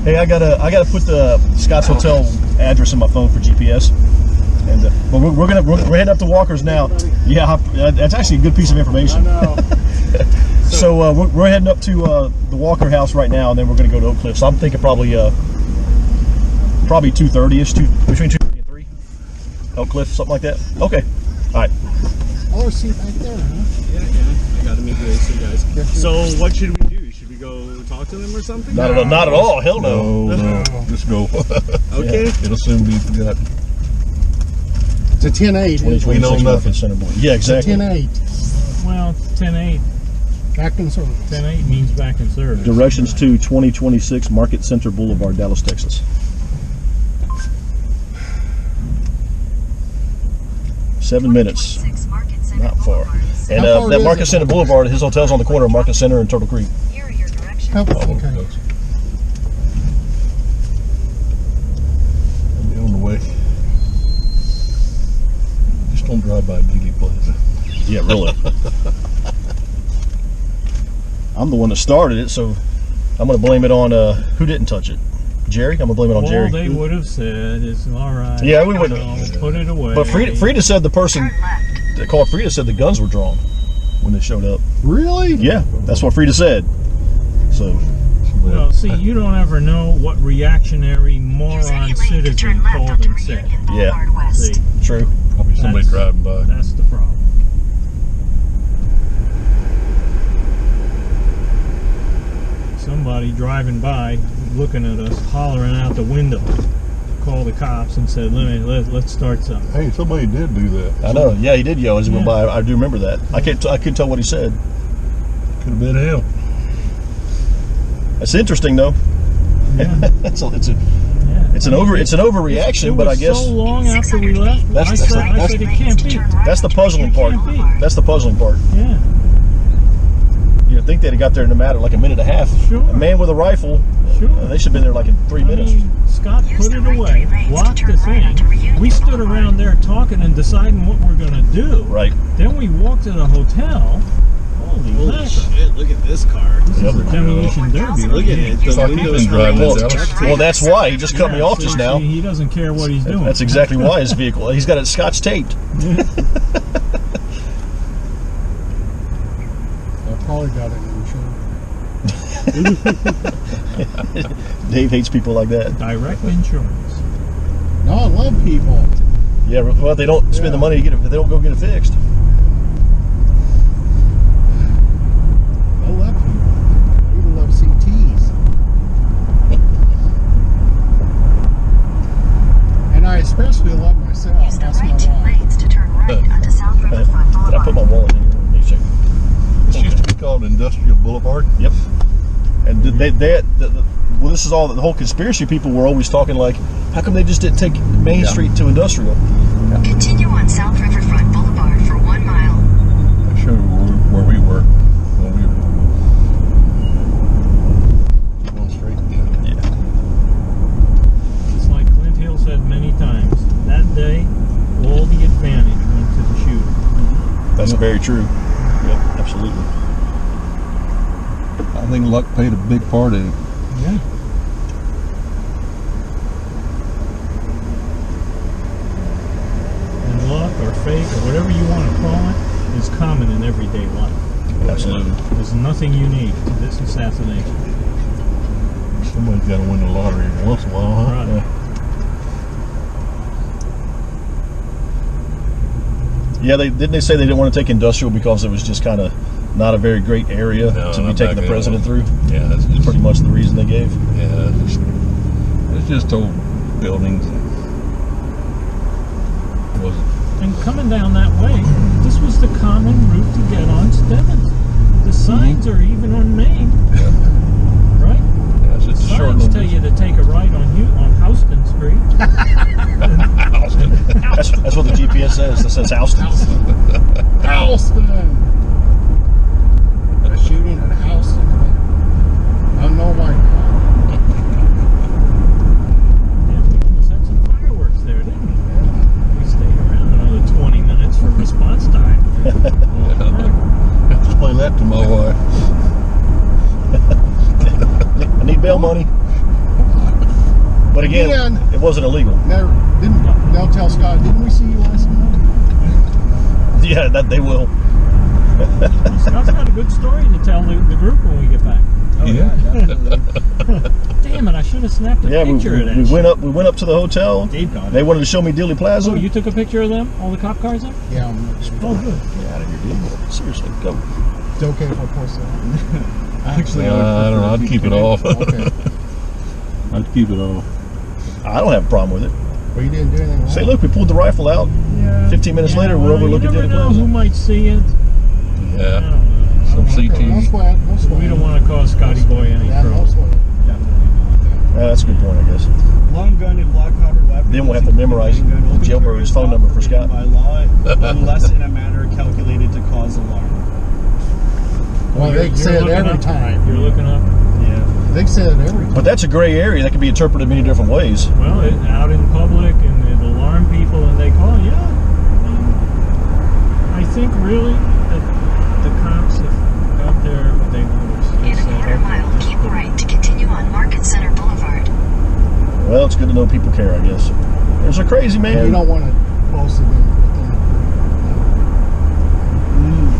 Hey, I gotta put the Scott's Hotel address in my phone for GPS. And but we're heading up to Walker's now. Yeah, that's actually a good piece of information. I know. So we're heading up to the Walker house right now, and then we're gonna go to Oak Cliff. So I'm thinking probably 2:30ish, between 2:30 and 3. Oak Cliff, something like that. Okay. All right. Oh, see back there, huh? Yeah. I got to meet the AC guys. So what should we do? Should we go talk to them or something? Not at all. Hell no. No. Just go. Okay. It'll soon be forgotten. It's a 10-8. We know nothing. Center Boy. Yeah, exactly. It's a 10-8. Well, 10-8. Back in service. 10-8 means back in service. Directions to 2026 Market Center Boulevard, Dallas, Texas. Seven minutes. Not far. And How far that is Market it? Center Boulevard, his hotel's on the corner of Market Center and Turtle Creek. Here are your directions. Oh, Almost okay. goes. I'll be on the way. Just don't drive by Geely Plaza. Yeah, really. I'm the one that started it, so I'm going to blame it on who didn't touch it. Jerry? I'm going to blame it on All Jerry. they would have said is, all right. Yeah, we wouldn't have. I'll put it away. But Frida said the person that called Frida said the guns were drawn when they showed up. Really? Yeah, that's what Frida said. So, Well, see, you don't ever know what reactionary moron citizen called and said. yeah, See, true. Probably somebody That's- driving by. that's the problem. Somebody driving by, looking at us, hollering out the window, called the cops and said, let's start something. Hey, somebody did do that. I know. Yeah, he did yell as he went Yeah. by. I do remember that. I couldn't tell what he said. Could have been him. It's interesting though. Yeah. it's an It overreaction, but I was guess so long after we left, That's- I that's- said it can't be. that's the puzzling part. Can't be. That's the puzzling part. Yeah. You'd think they'd have got there in a matter like a minute and a half. Sure. A man with a rifle, Sure. they should have been there like in 3 minutes. Scott put it away, locked the thing. We stood around there talking and deciding what we're going to do. Right. Then we walked to the hotel. Holy Holy mackerel. shit, look at this car. This is a demolition derby. Look at it. The Thought he'd windows been driving are all down. checked. Well, that's why he just cut me off See, just now. He doesn't care what he's doing. That's exactly why his vehicle. He's got it scotch taped. I probably got it insured. Dave hates people like that. Direct insurance. No, I love people. Yeah, well, they don't spend the money to get it. They don't go get it fixed. I love people. I even love CTs. And I especially love myself. Use the That's my right two wife. lanes to turn right onto South Riverfront Did I put my Boulevard. wallet in here? Let me check. This used to be called Industrial Boulevard. Yep. And well, this is all the whole conspiracy people were always talking like, how come they just didn't take Main Street to Industrial? Continue on South Riverfront Boulevard for 1 mile. I showed you where we were when we were going straight. Yeah. It's like Clint Hill said many times. That day, all the advantage went to the shooter. That's very true. Yep, absolutely. I think luck played a big part in it. Yeah. And luck or fate or whatever you want to call it is common in everyday life. Absolutely. There's nothing unique to this assassination. Somebody's got to win the lottery every once in a while, huh? Right. Yeah, didn't they say they didn't want to take Industrial because it was just kind of not a very great area No, to be not taking back the then. president through? Yeah, that's just Pretty much the reason they gave. Yeah, it's just old buildings. Was And coming down that way, this was the common route to get on Stebbins. The signs are even on Main, right? yeah, it's just a short Signs little. tell you to take a right on Houston Street. That's what the GPS says. It says Houston. Houston! A shooting at Houston. Unknown white guy. Yeah, we almost had some fireworks there, didn't we? We stayed around another 20 minutes for response time. Explain that to my wife. I need bail money. But again, it wasn't illegal. They'll tell Scott, didn't we see you last night? Yeah, that they will. Scott's got a good story to tell the group when we get back. Oh, yeah, definitely. Damn it! I should have snapped a picture of that. We went up to the hotel. Dave got it. They wanted to show me Dealey Plaza. Oh, you took a picture of them? All the cop cars there? Yeah. Oh, good. Get out of here, dude. Seriously, go. It's okay if I post that. Actually, I don't know. I'd keep it off. Okay. I'd keep it off. I don't have a problem with it. Well, you didn't do anything wrong. Say, look, we pulled the rifle out. Yeah. 15 minutes later, we're overlooking You Dealey never know Plaza. who might see it. Yeah. I Some don't know. Okay, no CT. sweat, no sweat. We don't want to cause Scotty Boy any Yeah, no trouble. sweat. That's a good point, I guess. long gun and black powder weapon. Then we'll have to memorize Jailbird's phone number for Scott. By law, unless in a manner calculated to cause alarm. Well, they say it every time. You're looking up. Yeah. They say it every time. But that's a gray area that can be interpreted many different ways. Well, out in public and it alarm people and they call. Yeah. I think really that the cops have got their what they noticed. In a quarter mile, keep right to continue on Market Center Boulevard. Well, it's good to know people care, I guess. There's a crazy You man. don't want to post it within the group.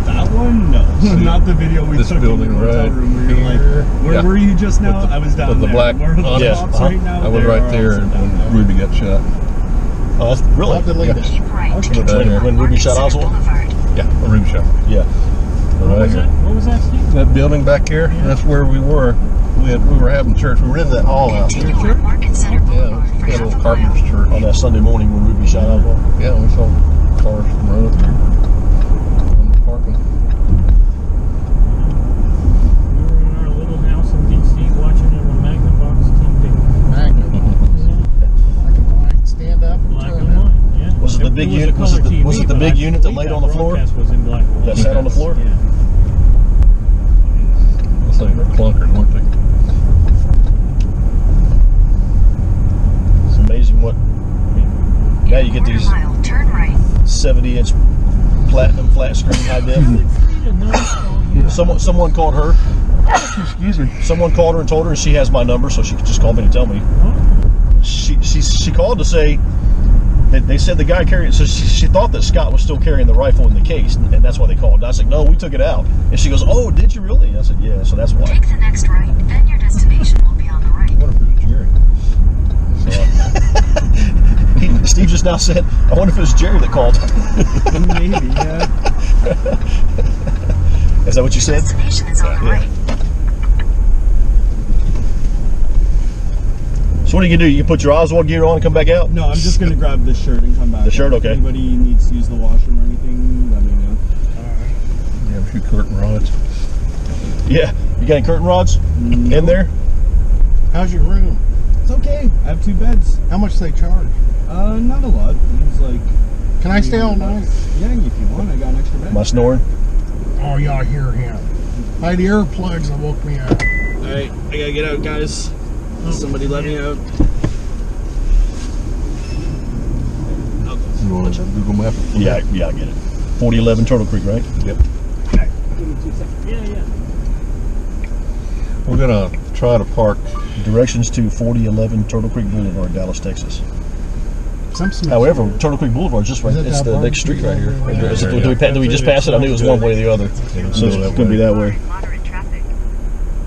That one? No. Not the video we This took building in the hotel right room where you're like, here. where Yeah. were you just now? With the- I was down with the there. black Where are the Yeah, cops right now? I was They right are there also down there. when Ruby got shot. Oh, that's I'll really? delete it. Keep right to Okay. continue When on Ruby Market shot Center Oswald? Boulevard. Yeah, a Ruby shot. Yeah. What Right was here. that? What was that, Steve? That building back here, that's where we were. We were having church. We were in that hall out there. Continue on Market Center Yeah, Boulevard for that half old a carpenter's mile. church. On that Sunday morning when Ruby shot Oswald. Yeah, we saw cars run up here on the parking. We were in our little house in D.C. watching it on Magnavox TV. Magnet. Black and white. Stand up. and Black turn and it. white. Yeah. Was it the big a unit- was color it the- TV, was it the but big I unit that believe laid on the floor? broadcast was in black and white. That sat on the floor? Yeah. Those things were clunkers, weren't they? It's amazing what. I mean, now you get Quarter these mile, turn right. 70-inch platinum flat screen high def. Someone called her. Excuse me. Someone called her and told her she has my number, so she just called me to tell me. She called to say that they said the guy carried. So she thought that Scott was still carrying the rifle in the case, and that's why they called. And I said, no, we took it out. And she goes, oh, did you really? And I said, yeah. So that's why. Take the next right, then your destination will be on the right. I wonder if it was Jerry. Steve just now said, I wonder if it was Jerry that called. Maybe, yeah. Is that what you said? Destination is on the right. So what are you gonna do? You put your Oswald gear on and come back out? No, I'm just gonna grab this shirt and come back. The shirt, If okay. anybody needs to use the washroom or anything, let me know. You have a few curtain rods. Yeah. You got any curtain rods in there? How's your room? It's okay. I have 2 beds. How much they charge? Not a lot. It's like. Can I stay all night? Yeah, if you want, I got an extra bed. Am I snoring? Oh, yeah, I hear him. I had earplugs that woke me up. Alright, I gotta get out, guys. Somebody let me out. You want to Google Map? Yeah, I get it. 4011 Turtle Creek, right? Yep. Give me 2 seconds. Yeah. We're gonna try to park. Directions to 4011 Turtle Creek Boulevard, Dallas, Texas. Some Smiths However, here. Turtle Creek Boulevard is just right. Is it It's that the next barbecue street right here. over there? Is it- did we pass it? I knew it was one way or the other. So it's going to be that way. Moderate traffic.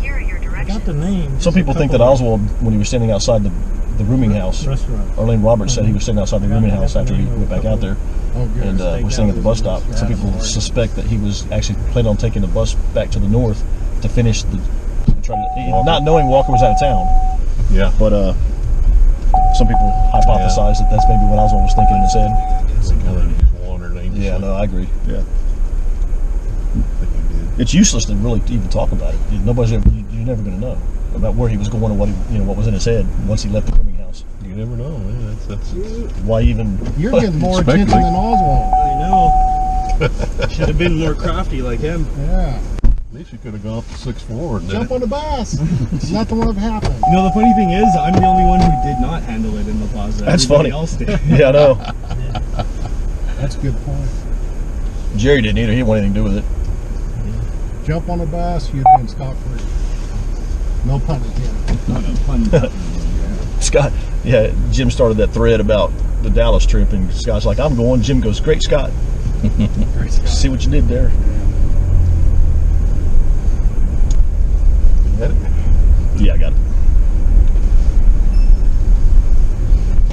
Here are your Got directions. the name. Some people think that Oswald, when he was standing outside the rooming house, Restaurant. Arlene Roberts said he was standing outside the rooming house after he went back out there Oh, good. and was standing at the bus stop. Some people suspect that he was actually planning on taking the bus back to the north to finish not knowing Walker was out of town. Yeah. But some people hypothesize that that's maybe what Oswald was thinking in his head. Yeah, no, I agree. Yeah. It's useless to really even talk about it. You're never going to know about where he was going or what was in his head once he left the rooming house. You never know, man. That's Why even? You're getting more Speculate. attention than Oswald. I know. Should have been more crafty like him. Yeah. at least you could have gone up to 6th floor and did Jump it. on the bus. Nothing would have happened. You know, the funny thing is, I'm the only one who did not handle it in the plaza. That's Everybody funny. else did. Yeah, I know. That's a good point. Jerry didn't either. He didn't want anything to do with it. Jump on the bus, you'd been scot-free. No pun intended. Not a pun. Scott, yeah, Jim started that thread about the Dallas trip, and Scott's like, I'm going. Jim goes, great, Scott. Great Scott. See what you did there. Got it? Yeah, I got it.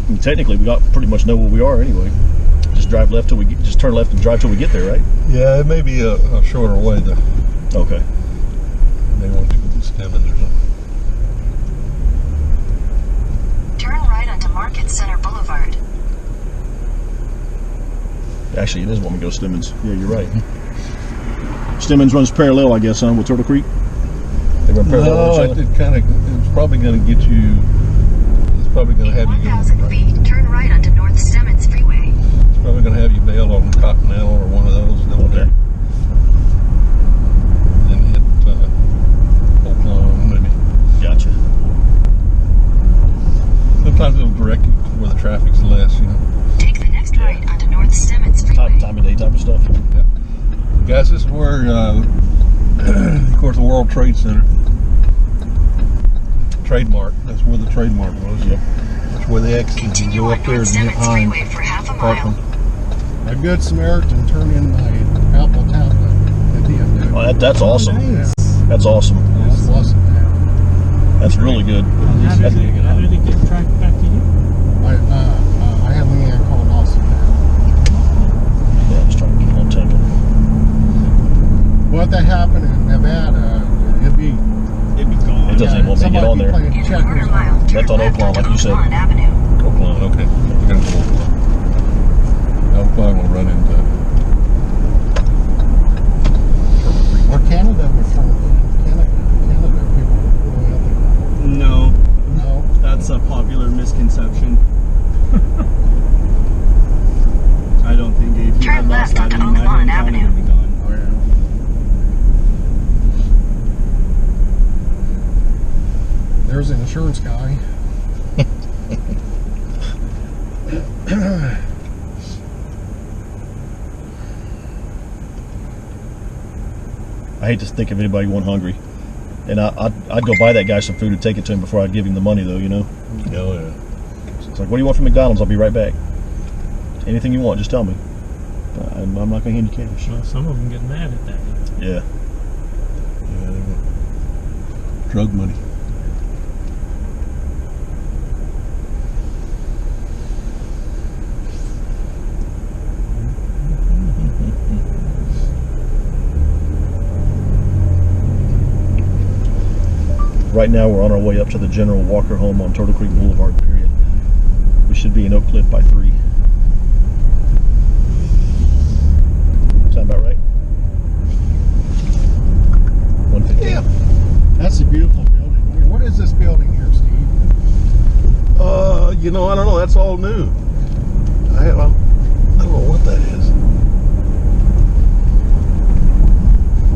And technically, we got pretty much know where we are anyway. Just drive left till we get, just turn left and drive till we get there, right? Yeah, it may be a shorter way though. Okay. They want to do it in Stemmons or something. Turn right onto Market Center Boulevard. Actually, it is when we go Stemmons. Yeah, you're right. Stemmons runs parallel, I guess, with Turtle Creek. They run parallel No, to each other. it's probably going to get you. It's probably going to have you. 1,000 feet, turn right onto North Stemmons Freeway. It's probably going to have you bail on Continental or one of those over there. Then hit Oklahoma maybe. Gotcha. Sometimes it'll direct you to where the traffic's less, you know. Take the next right onto North Stemmons Freeway. Time of day type of stuff. Guys, this is where, of course, the World Trade Center. Trademark. That's where the trademark was. Yep. That's where the exit. You Continue go on up there North and get Stemmons behind Freeway for half a mile. Parkland. A good Samaritan turned in my Apple tablet at the end of Oh, that's awesome. Yeah. That's awesome. Just lost it now. That's really good. How did it get tracked back to you? I had Leanne call and lost it now. Yeah, I was trying to keep on tanking. Well, if that happened in Nevada, it'd be It'd be gone. It doesn't even want me to get on there. In a quarter mile, turn That's on left Oaklawn, onto like you said. Oaklawn Avenue. Oakland, okay. You're going to go Oakland. Oakland will run into Turtle Creek. Or Canada would turn in. Canada people would go out No, there. No. that's a popular misconception. I don't think if you Turn had lost left that in onto my Oaklawn hometown, it Avenue. would be gone. Oh, yeah. There's an insurance guy. I hate to think of anybody going hungry. And I'd go buy that guy some food and take it to him before I'd give him the money, though, you know? Oh, yeah. It's like, what do you want from McDonald's? I'll be right back. Anything you want, just tell me. I'm not going to hand you cash. Well, some of them get mad at that. Yeah. Yeah, they want drug money. Right now, we're on our way up to the General Walker home on Turtle Creek Boulevard, period. We should be in Oak Cliff by 3. Sound about right? 115. Yeah. That's a beautiful building. Here. What is this building here, Steve? You know, I don't know. That's all new. I don't know what that is.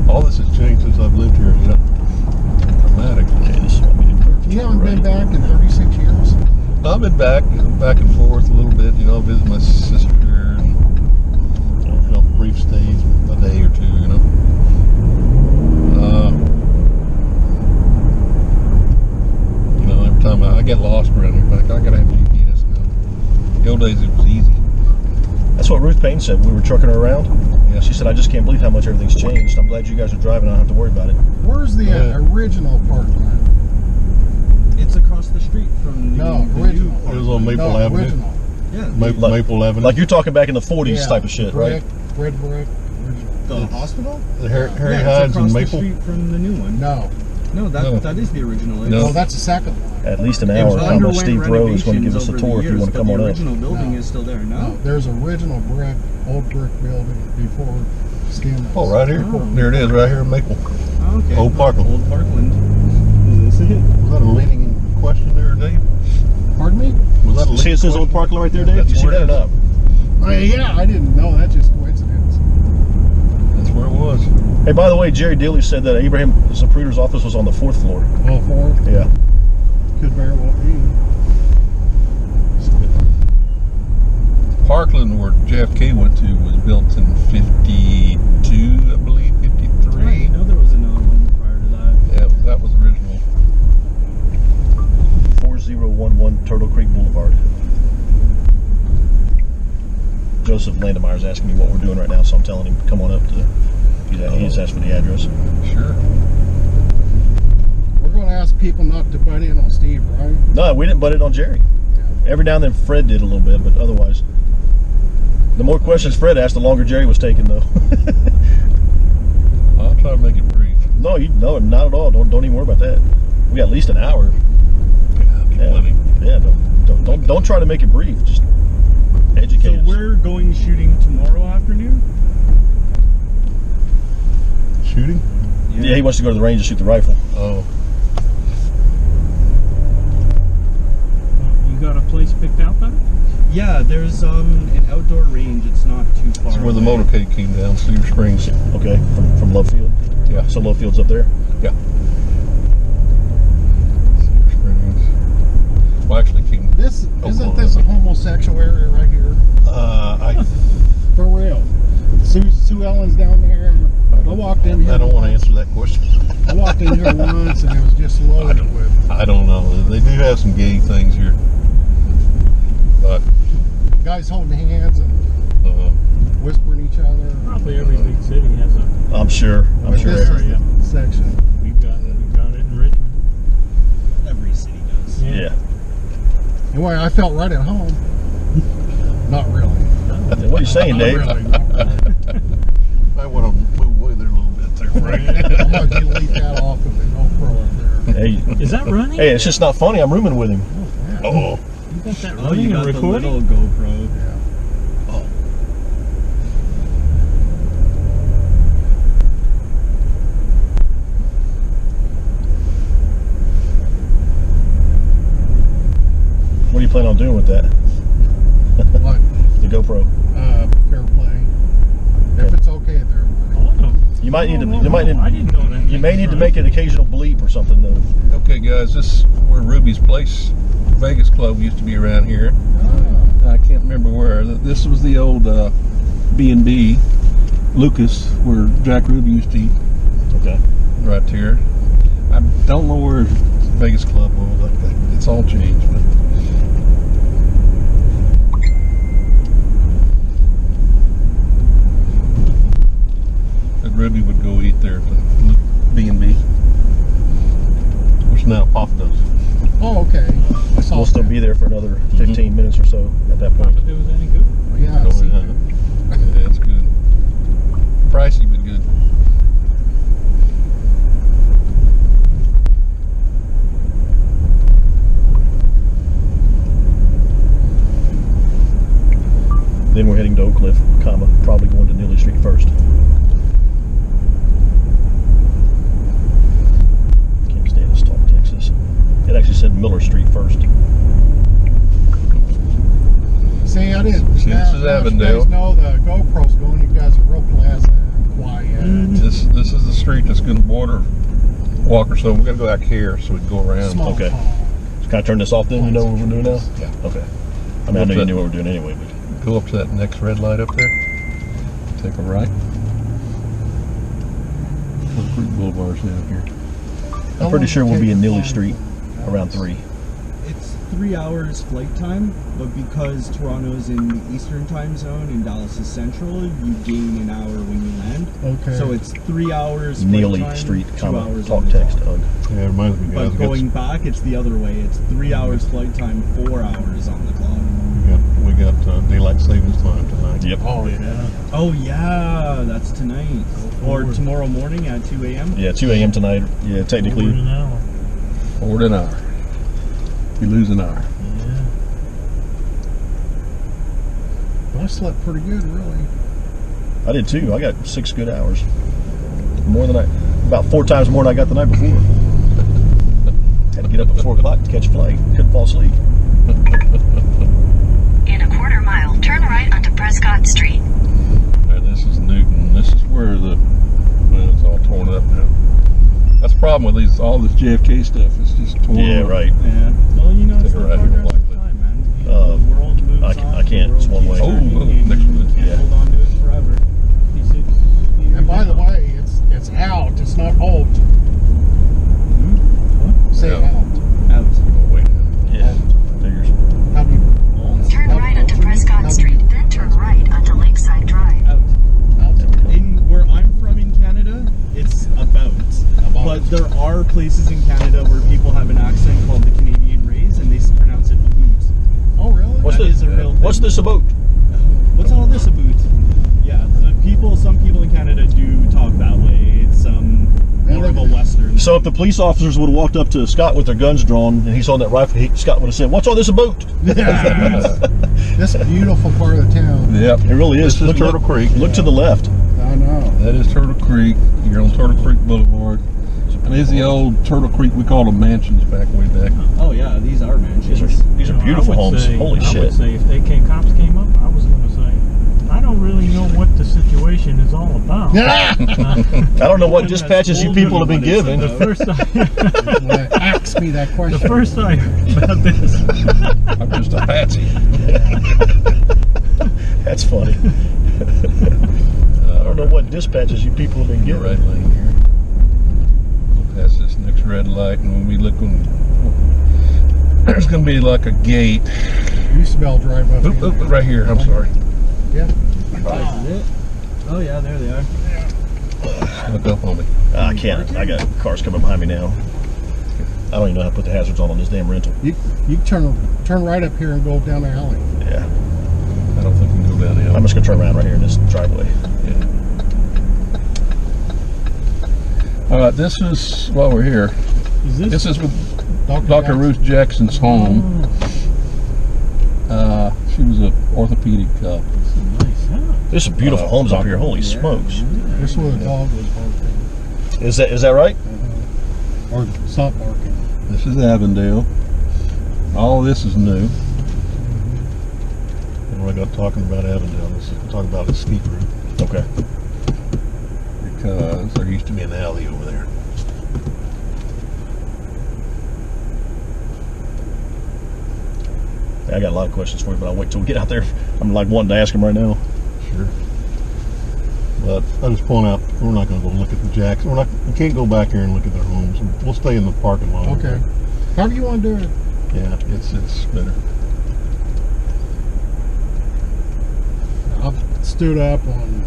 All this has changed since I've lived here, you know. Dramatically. Okay, this is what we did first. You haven't been Right. back in 36 years? I've been back and forth a little bit, you know, visit my sister and, you know, brief stays, a day or two, you know. You know, every time I get lost around here, like, I gotta have GPS now. The old days, it was easy. That's what Ruth Payne said when we were trucking her around. Yeah. She said, I just can't believe how much everything's changed. I'm glad you guys are driving. I don't have to worry about it. Where's the Yeah. original Parkland? It's across the street from the, No, the original. new. It was on Maple no, Avenue. original. Yeah, Maple Avenue. Like you're talking back in the 40s Yeah, type of shit, right? Red brick, original. the hospital. the Harry Yeah, it's Hines and across the Maple. street from the new one. No, No, that No. that is the original. No. no, that's the second one. At least an It hour. How much underwent Steve Rowe is going to give us a renovations tour over if the you want years, to come but on the up. original building No. is still there. No, No. there's original brick, old brick building before Stemmons. Oh, right here. Oh. There it is, right here in Maple. Oh, okay. Old Parkland. Old Parkland. Is this it? Was that a leading question there, Dave? Pardon me? Was that a See, it says Old Parkland right there, Dave? That's You see where that it or is. not? Yeah, I didn't know. That's just coincidence. That's where it was. Hey, by the way, Jerry Dilly said that Abraham Zapruder's office was on the 4th floor. Oh, fourth? Yeah. Could very well be. Parkland, where JFK went to, was built in 52, I believe, I 53. know there was another one prior to that. Yeah, that was original. 4011 Turtle Creek Boulevard. Joseph Landemeyer's asking me what we're doing right now, so I'm telling him come on up to. He's asked for the address. Sure. We're going to ask people not to butt in on Steve, right? No, we didn't butt it on Jerry. Every now and then Fred did a little bit, but otherwise, the more questions Fred asked, the longer Jerry was taking, though. I'll try to make it brief. No, not at all. Don't even worry about that. We got at least an hour. Plenty. Yeah, don't try to make it brief. Just educate So us. we're going shooting tomorrow afternoon? Shooting? Yeah, he wants to go to the range to shoot the rifle. Oh, You got a place picked out, then? Yeah, there's an outdoor range. It's not too far. that's where the away. motorcade came down, Cedar Springs. Okay, from Love Field. Yeah. So Love Field's up there. Yeah. Cedar Springs. Well, actually came. Isn't this a homosexual area right here? I For real. Sue Ellen's down there. I walked in here. I don't want to answer that question. I walked in here once and it was just loaded with I don't know. They do have some gay things here, but guys holding hands and whispering each other. Probably every big city has a. I'm sure. But this is area. the section. We've got it in Richmond. Every city does. Yeah. Anyway, I felt right at home. Not really. What are you saying, Not Dave? really. Not really. I want to move away there a little bit there, Frank. I'm going to delete that off of the GoPro up there. Hey, Is that running? hey, it's just not funny. I'm rooming with him. Oh, You got that Oh, running you and got the recording? little GoPro. What do you plan on doing with that? What? The GoPro. Fair play. If it's okay there. Oh, no. You might need to. No, You might no, I need. didn't know that. You may need to make an occasional bleep or something, though. okay, guys. This is where Ruby's Place Vegas Club used to be around here. Ah, I can't remember where. This was the old B&B, Lucas, where Jack Ruby used to eat. Okay. Right here. I don't know where Vegas Club was. It's all changed. But Ruby would go eat there at the B&B, which now Pop does. oh, okay. I saw We'll still that. be there for another 15 minutes or so at that point. Thought that it was any good. Oh, yeah, Oh, see, yeah. Yeah, it's good. Pricey, but good. Then we're heading to Oak Cliff, probably going to Neely Street first. Can't stand this talk, Texas. It actually said Miller Street first. See, I didn't. See, this is You Avondale. guys know the GoPro's going. You guys are real pleasant and quiet. This is the street that's going to border Walker, so we're going to go back here so we can go around. Small Okay. town. Can I turn this off then? You know what we're doing now? Yeah. Okay. I mean, I know you knew what we're doing anyway, but Go up to that next red light up there. Take a right. Little Creek Boulevard's down here. I'm pretty sure we'll be in Neely Street around 3. It's 3 hours flight time, but because Toronto's in the Eastern time zone and Dallas is Central, you gain an hour when you land. Okay. So it's 3 hours flight Neely time, Street, 2 hours talk on the text, clock. hug. Yeah, it reminds me, guys. But going back, it's the other way. It's 3 hours flight time, 4 hours on the clock. we got daylight savings time tonight. Yep. Oh, yeah. Oh yeah, that's tonight. Or tomorrow morning at 2 a.m. Yeah, 2 a.m. tonight. Yeah, Over technically. an hour. Forward an hour. You lose an hour. Yeah. I slept pretty good, really. I did too. I got 6 good hours. About 4 times more than I got the night before. Had to get up at 4 o'clock to catch a flight. Couldn't fall asleep. In a quarter mile, turn right onto Prescott Street. And this is Newton. This is where well, it's all torn up now. That's the problem with all this JFK stuff. It's just torn Yeah, up. right. Yeah. Well, you know, it's Take the a right here, progress of likely. time, man. Uh, The world moves I on. can't. the It's world one way. keeps Oh, turning, oh, and next you one. can't Yeah. hold on to it forever. 56 And by the way, it's out. It's not out. Say Yeah. out. Out. Oh, wait. Yeah. Figures. this about? What's all this about? Yeah, some people in Canada do talk that way. It's more of a Western. So if the police officers would have walked up to Scott with their guns drawn and he's on that rifle, Scott would have said, "What's all this about?" This beautiful part of the town. Yep. It really is. This is Turtle Creek. Look to the left. I know. That is Turtle Creek. You're on Turtle Creek Boulevard. And there's the old Turtle Creek. We called them mansions way back. Oh yeah, these are mansions. These are beautiful homes. Holy I shit. would say if cops came up, I was going to say, I don't really know what the situation is all about. I don't know what dispatches you people have been given. The first Ask me that question. the first I heard about this, I'm just a patsy. That's funny. I don't know what dispatches you people have been You're given. right lane here. Go past this next red light, and when we look, there's going to be like a gate. You smell drive up. Oop, oop, right here. I'm sorry. Yeah. Oh yeah, there they are. Look up on me. I can't. I got cars coming behind me now. I don't even know how to put the hazards on this damn rental. You turn right up here and go down the alley. Yeah. I don't think we can go down the I'm alley. just going to turn around right here in this driveway. Yeah. All right, this is, while we're here, is this this is with Dr. Jackson. Ruth Jackson's home. She was an orthopedic That's a nice house. There's some beautiful homes up here. Holy smokes. This is where the dog was barking. Is that right? Or stopped barking. This is Avondale. All this is new. And we're not talking about Avondale. We're talking about a ski route. Okay. Because there used to be an alley over there. I got a lot of questions for you, but I'll wait till we get out there. I'm like wanting to ask them right now. Sure. But I just point out, we're not going to go look at the Jackson. We can't go back here and look at their homes. We'll stay in the parking lot. Okay. However you want to do it. Yeah, it's better. I've stood up on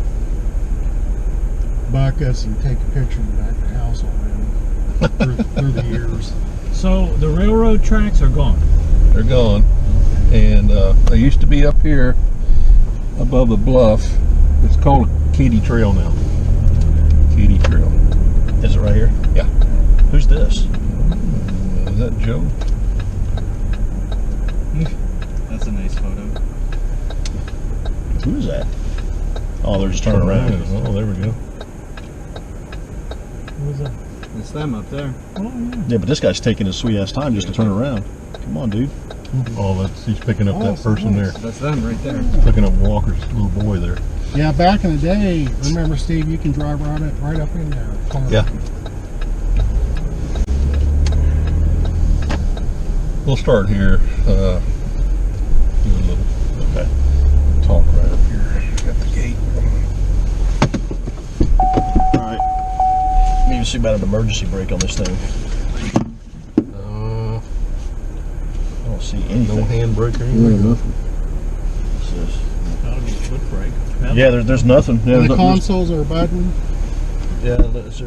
Bacchus and take a picture of the back of the house already through the years. So the railroad tracks are gone. They're gone. And they used to be up here above the bluff. It's called a Katy Trail now. Katy Trail. Is it right here? Yeah. Who's this? Is that Joe? That's a nice photo. Who is that? Oh, they're just turning around. Oh, there we go. What was that? It's them up there. Oh, yeah. Yeah, but this guy's taking his sweet ass time just to turn around. Come on, dude. Oh, he's picking up that person there. That's them right there. Picking up Walker's little boy there. Yeah, back in the day, remember, Steve, you can drive right up in there. Yeah. We'll start here. Do a little talk right up here at the gate. All right. Maybe see about an emergency brake on this thing. I don't see anything. No handbrake or anything. Nothing. What's this? That'll be a foot brake. Yeah, there's nothing. Yeah, And the there's- consoles are button. yeah, there's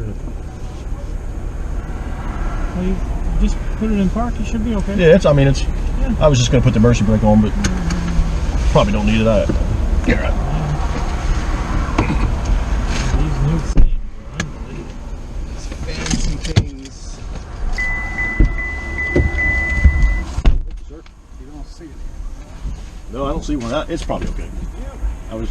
Well, you just put it in park. You should be okay. yeah. I was just gonna put the emergency brake on, but probably don't need it. These new things are unbelievable. Fancy things. You don't see it. No, I don't see one. It's probably okay. I was